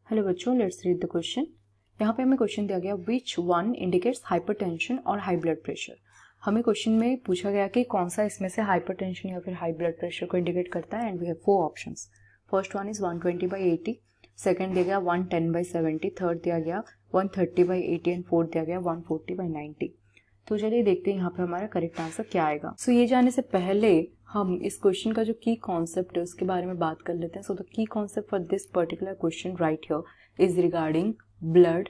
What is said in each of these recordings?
Hello बच्चों, let's read the question. यहाँ पे हमें क्वेश्चन दिया गया विच वन इंडिकेट्स हाइपरटेंशन और हाई ब्लड प्रेशर। हमें क्वेश्चन में पूछा गया कि कौन सा इसमें से हाइपरटेंशन या फिर हाई ब्लड प्रेशर को इंडिकेट करता है and we have 4 options. First one is 120/80, second दिया गया 110/70, थर्ड दिया गया 130/80 एंड फोर्थ दिया गया 140/90। तो चलिए देखते हैं यहाँ पे हमारा करेक्ट आंसर क्या आएगा। सो ये जाने से पहले हम इस क्वेश्चन का जो की कॉन्सेप्ट है उसके बारे में बात कर लेते हैं। So the key concept for this particular question right here is regarding blood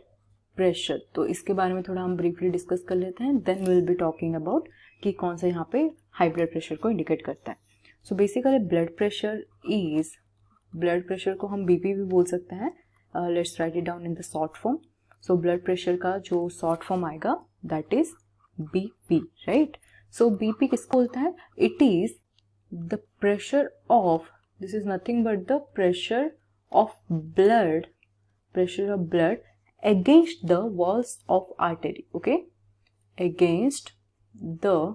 pressure. तो इसके बारे में थोड़ा हम ब्रीफली डिस्कस कर लेते हैं, then we will be talking about कि कौन सा यहाँ पे हाई ब्लड प्रेशर को इंडिकेट करता है। सो बेसिकली ब्लड प्रेशर को हम बीपी भी बोल सकते हैं। Let's write it down in the short form. So blood pressure का जो शॉर्ट फॉर्म आएगा that is BP, right. So BP किसको बोलता है? It is the pressure of, this is nothing but the pressure of blood against the walls of artery, okay, against the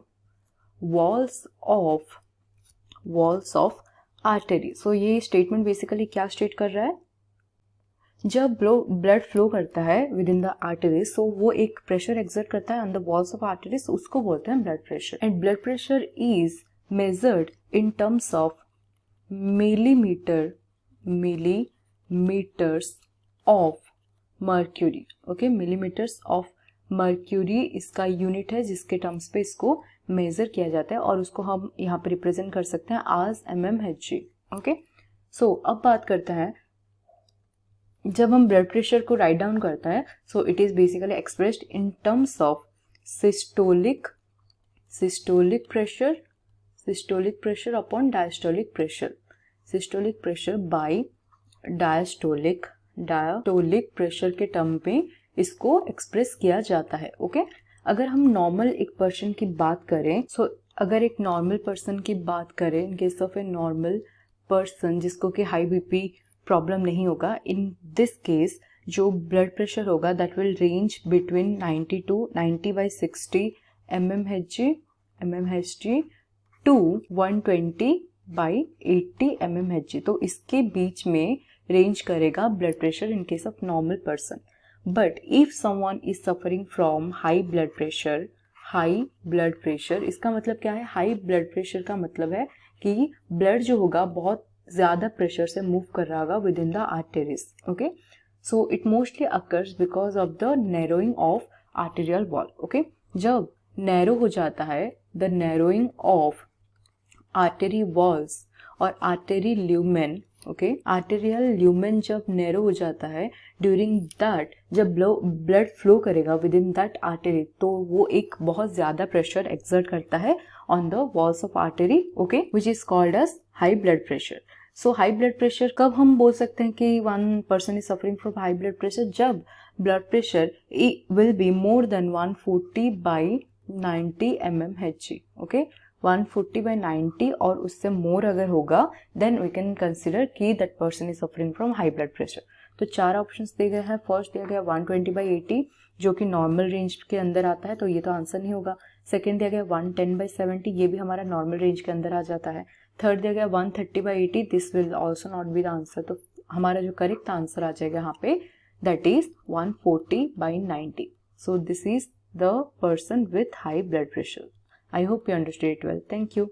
walls of artery। so ये statement basically क्या state कर रहा है? जब blood flow करता है विद इन द आर्टरीज, सो वो एक प्रेशर एक्सर्ट करता है on the walls of arteries, उसको बोलते हैं blood pressure. And blood pressure is measured in terms of millimetres of mercury, okay. Millimetres of mercury इसका यूनिट है जिसके टर्म्स पे इसको मेजर किया जाता है और उसको हम यहाँ पे रिप्रेजेंट कर सकते हैं आज mmHg, ओके। सो अब बात करते हैं जब हम ब्लड प्रेशर को राइट डाउन करता है, so it is basically expressed in terms of systolic pressure upon diastolic pressure, systolic pressure by diastolic pressure के टर्म पे इसको एक्सप्रेस किया जाता है, ओके। अगर हम नॉर्मल एक पर्सन की बात करें, सो अगर एक नॉर्मल पर्सन की बात करें, in case of a normal person जिसको कि हाई बीपी प्रॉब्लम नहीं होगा, इन दिस केस जो ब्लड प्रेशर होगा that will range between 90 to 90/60 mmHg to 120/80 mmHg। तो इसके बीच में रेंज करेगा blood pressure in case of normal person. But if someone is suffering from high blood pressure, इसका मतलब क्या है? हाई ब्लड प्रेशर का मतलब है कि ब्लड जो होगा बहुत ज्यादा प्रेशर से मूव कर रहा होगा within the arteries, okay. So it mostly occurs because of the narrowing of arterial wall, okay. जब नैरो हो जाता है, the narrowing of artery walls और artery lumen, okay, arterial lumen जब नैरो हो जाता है ड्यूरिंग दैट, जब ब्लड फ्लो करेगा विद इन दैट आर्टेरी, तो वो एक बहुत ज्यादा प्रेशर एक्सर्ट करता है on the walls of artery, okay, which is called as high blood pressure. So high blood pressure कब हम बोल सकते हैं कि one person is suffering from high blood pressure? जब blood pressure will be more than 140/90 mmHg, okay. 140/90 और उससे more अगर होगा देन वी कैन कंसिडर कि that person is suffering from high blood pressure. तो 4 ऑप्शंस दिए गए हैं। फर्स्ट दिया गया 120/80 जो कि नॉर्मल रेंज के अंदर आता है, तो ये तो आंसर नहीं होगा। सेकंड दिया गया 110/70, ये भी हमारा नॉर्मल रेंज के अंदर आ जाता है। थर्ड दिया गया 130/80, this will also not be the answer. तो हमारा जो करेक्ट आंसर आ जाएगा यहाँ पे that is 140/90। So this is the person with high blood pressure. I hope you understood it well. Thank you.